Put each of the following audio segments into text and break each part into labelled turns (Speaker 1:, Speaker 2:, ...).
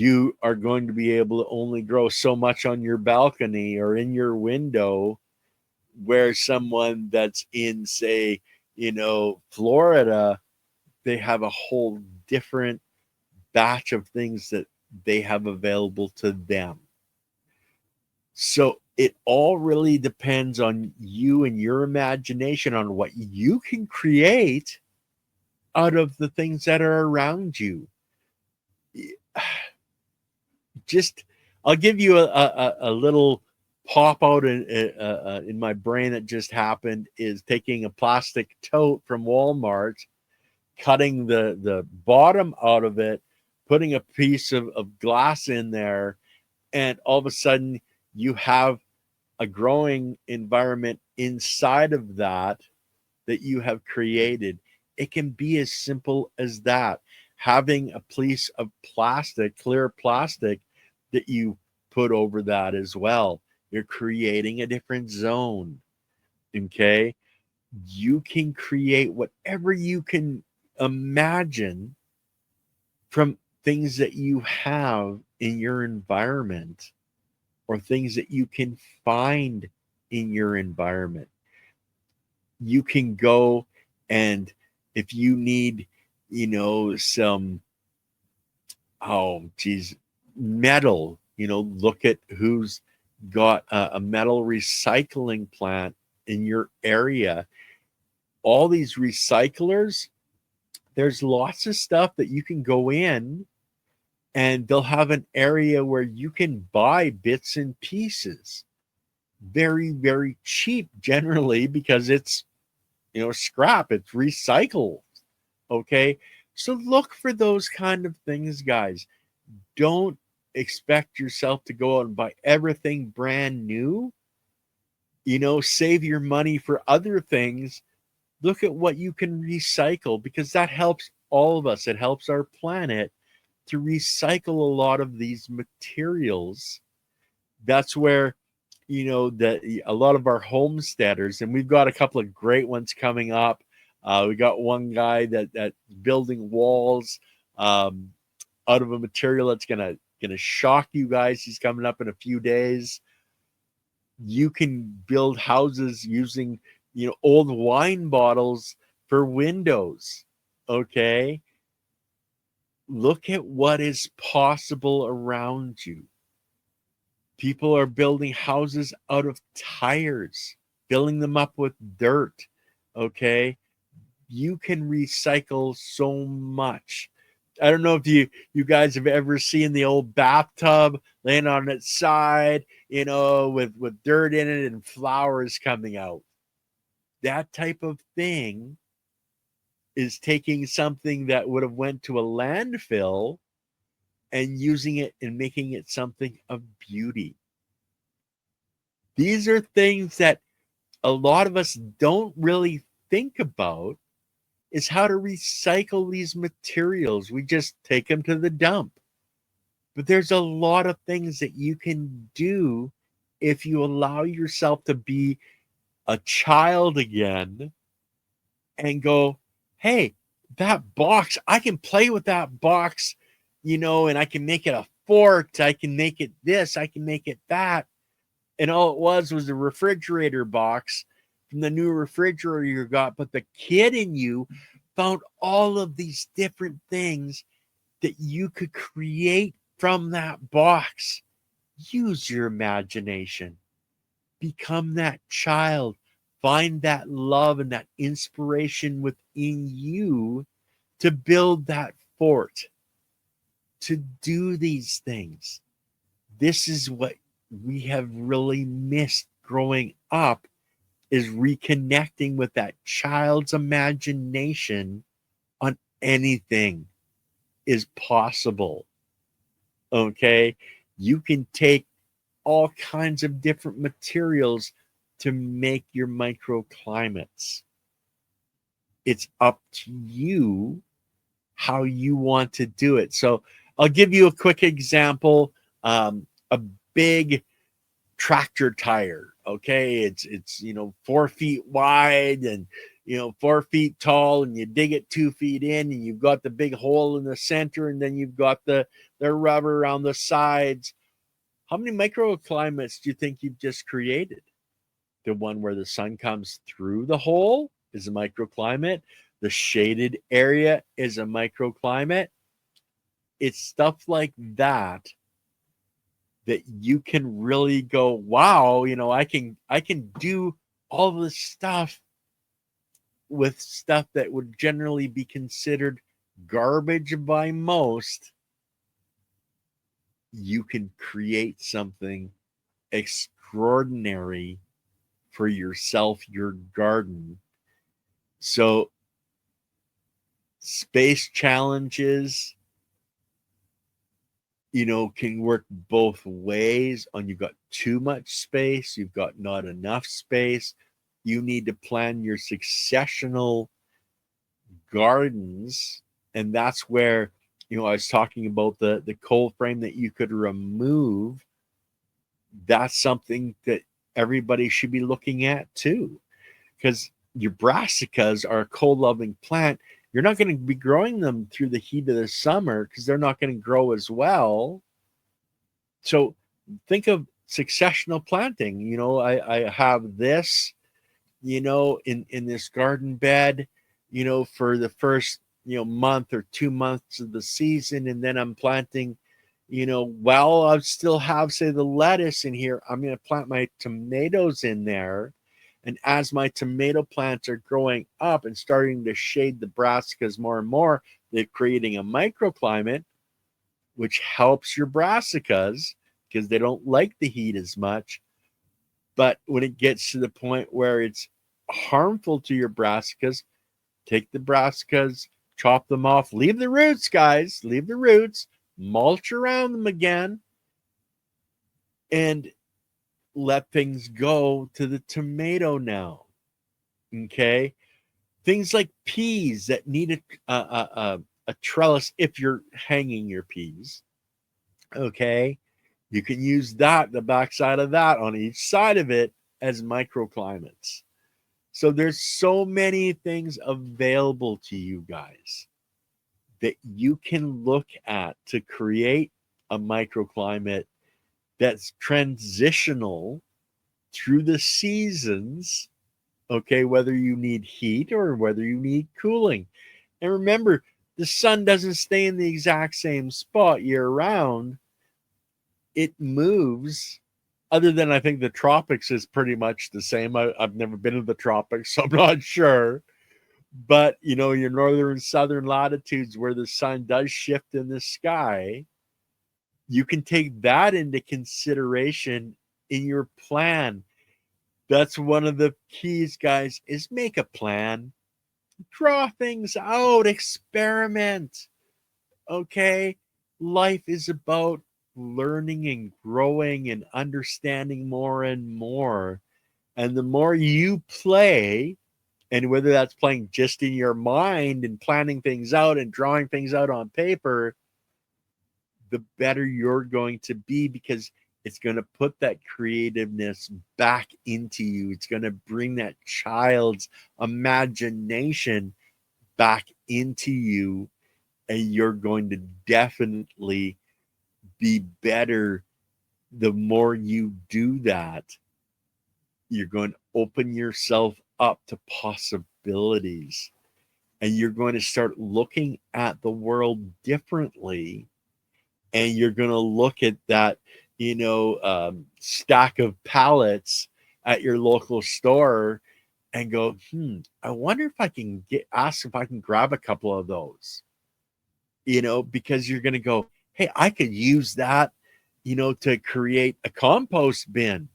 Speaker 1: You are going to be able to only grow so much on your balcony or in your window, where someone that's in, say, Florida, they have a whole different batch of things that they have available to them. So it all really depends on you and your imagination on what you can create out of the things that are around you. Just, I'll give you a little pop out in my brain that just happened, is taking a plastic tote from Walmart, cutting the bottom out of it, putting a piece of glass in there, and all of a sudden you have a growing environment inside of that you have created. It can be as simple as that. Having a piece of plastic, clear plastic, that you put over that as well. You're creating a different zone. Okay. You can create whatever you can imagine from things that you have in your environment, or things that you can find in your environment. You can go, and if you need, some, oh geez, metal, look at who's got a metal recycling plant in your area. All these recyclers, there's lots of stuff that you can go in, and they'll have an area where you can buy bits and pieces very, very cheap, generally, because it's, scrap, it's recycled. Okay. So look for those kind of things, guys. Don't expect yourself to go out and buy everything brand new. Save your money for other things. Look at what you can recycle, because that helps all of us. It helps our planet to recycle a lot of these materials. That's where, that a lot of our homesteaders, and we've got a couple of great ones coming up. We got one guy that's building walls out of a material that's gonna shock you guys. He's coming up in a few days. You can build houses using, old wine bottles for windows. Okay. Look at what is possible around you. People are building houses out of tires, filling them up with dirt. Okay. You can recycle so much. I don't know if you guys have ever seen the old bathtub laying on its side, with dirt in it and flowers coming out. That type of thing is taking something that would have went to a landfill and using it and making it something of beauty. These are things that a lot of us don't really think about, is how to recycle these materials. We just take them to the dump. But there's a lot of things that you can do if you allow yourself to be a child again and go, hey, that box, I can play with that box, and I can make it a fort. I can make it this, I can make it that. And all it was a refrigerator box from the new refrigerator you got. But the kid in you found all of these different things that you could create from that box. Use your imagination. Become that child. Find that love and that inspiration within you to build that fort, to do these things. This is what we have really missed growing up, is reconnecting with that child's imagination on anything is possible. Okay. You can take all kinds of different materials to make your microclimates. It's up to you how you want to do it. So I'll give you a quick example. A big tractor tire. Okay. It's 4 feet wide and 4 feet tall, and you dig it 2 feet in, and you've got the big hole in the center, and then you've got the They're rubber around the sides. How many microclimates do you think you've just created? The one where the sun comes through the hole is a microclimate. The shaded area is a microclimate. It's stuff like that that you can really go, wow, I can do all this stuff with stuff that would generally be considered garbage by most. You can create something extraordinary for yourself, your garden. So space challenges, can work both ways. On you've got too much space, you've got not enough space. You need to plan your successional gardens. And that's where, I was talking about the cold frame that you could remove. That's something that everybody should be looking at too, because your brassicas are a cold loving plant. You're not going to be growing them through the heat of the summer because they're not going to grow as well. So think of successional planting. I have this, in this garden bed, for the first, month or 2 months of the season. And then I'm planting, while I still have, say, the lettuce in here, I'm going to plant my tomatoes in there. And as my tomato plants are growing up and starting to shade the brassicas more and more, they're creating a microclimate, which helps your brassicas because they don't like the heat as much. But when it gets to the point where it's harmful to your brassicas, take the brassicas, chop them off, leave the roots, guys, leave the roots, mulch around them again, and let things go to the tomato now. Okay? Things like peas that need a trellis if you're hanging your peas. Okay? You can use that, the backside of that on each side of it as microclimates. So there's so many things available to you guys that you can look at to create a microclimate that's transitional through the seasons, okay, whether you need heat or whether you need cooling. And remember, the sun doesn't stay in the exact same spot year round. It moves, other than I think the tropics is pretty much the same. I've never been in the tropics, so I'm not sure. But, your northern and southern latitudes where the sun does shift in the sky, you can take that into consideration in your plan. That's one of the keys, guys, is make a plan. Draw things out, experiment. Okay? Life is about learning and growing and understanding more and more. And the more you play, and whether that's playing just in your mind and planning things out and drawing things out on paper, the better you're going to be, because it's going to put that creativeness back into you. It's going to bring that child's imagination back into you, and you're going to definitely be better. The more you do that, you're going to open yourself up to possibilities, and you're going to start looking at the world differently. And you're going to look at that, stack of pallets at your local store and go, I wonder if I can ask if I can grab a couple of those, because you're going to go, hey, I could use that, to create a compost bin.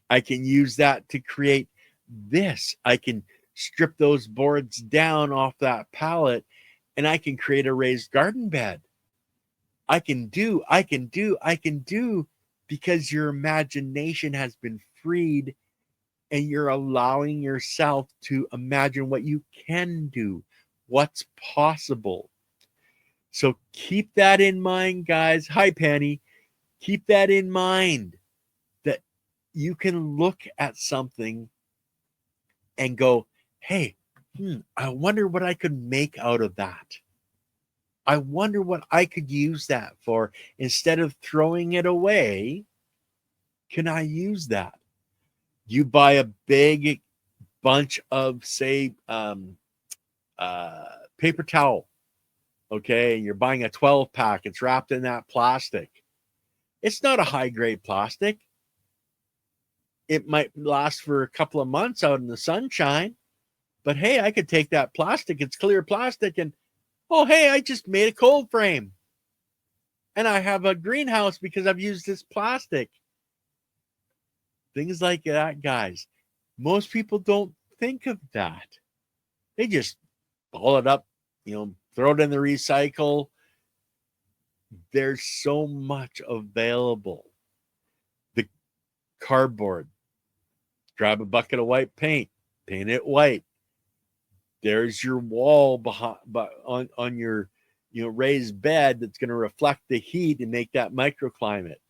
Speaker 1: I can use that to create this. I can strip those boards down off that pallet and I can create a raised garden bed. I can do, because your imagination has been freed and you're allowing yourself to imagine what you can do, what's possible. So keep that in mind, guys. Hi, Penny. Keep that in mind, that you can look at something and go, hey, I wonder what I could make out of that. I wonder what I could use that for. Instead of throwing it away, can I use that? You buy a big bunch of, say, paper towel, okay, and you're buying a 12 pack. It's wrapped in that plastic. It's not a high grade plastic. It might last for a couple of months out in the sunshine, but hey, I could take that plastic. It's clear plastic, and oh, hey, I just made a cold frame, and I have a greenhouse because I've used this plastic. Things like that, guys. Most people don't think of that. They just ball it up, throw it in the recycle. There's so much available. The cardboard. Grab a bucket of white paint, paint it white. There's your wall behind, on your raised bed that's going to reflect the heat and make that microclimate.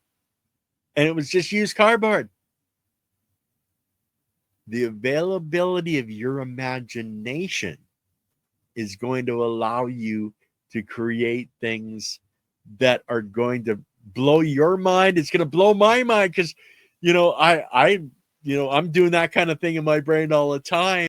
Speaker 1: And it was just used cardboard. The availability of your imagination is going to allow you to create things that are going to blow your mind. It's going to blow my mind because, I'm doing that kind of thing in my brain all the time.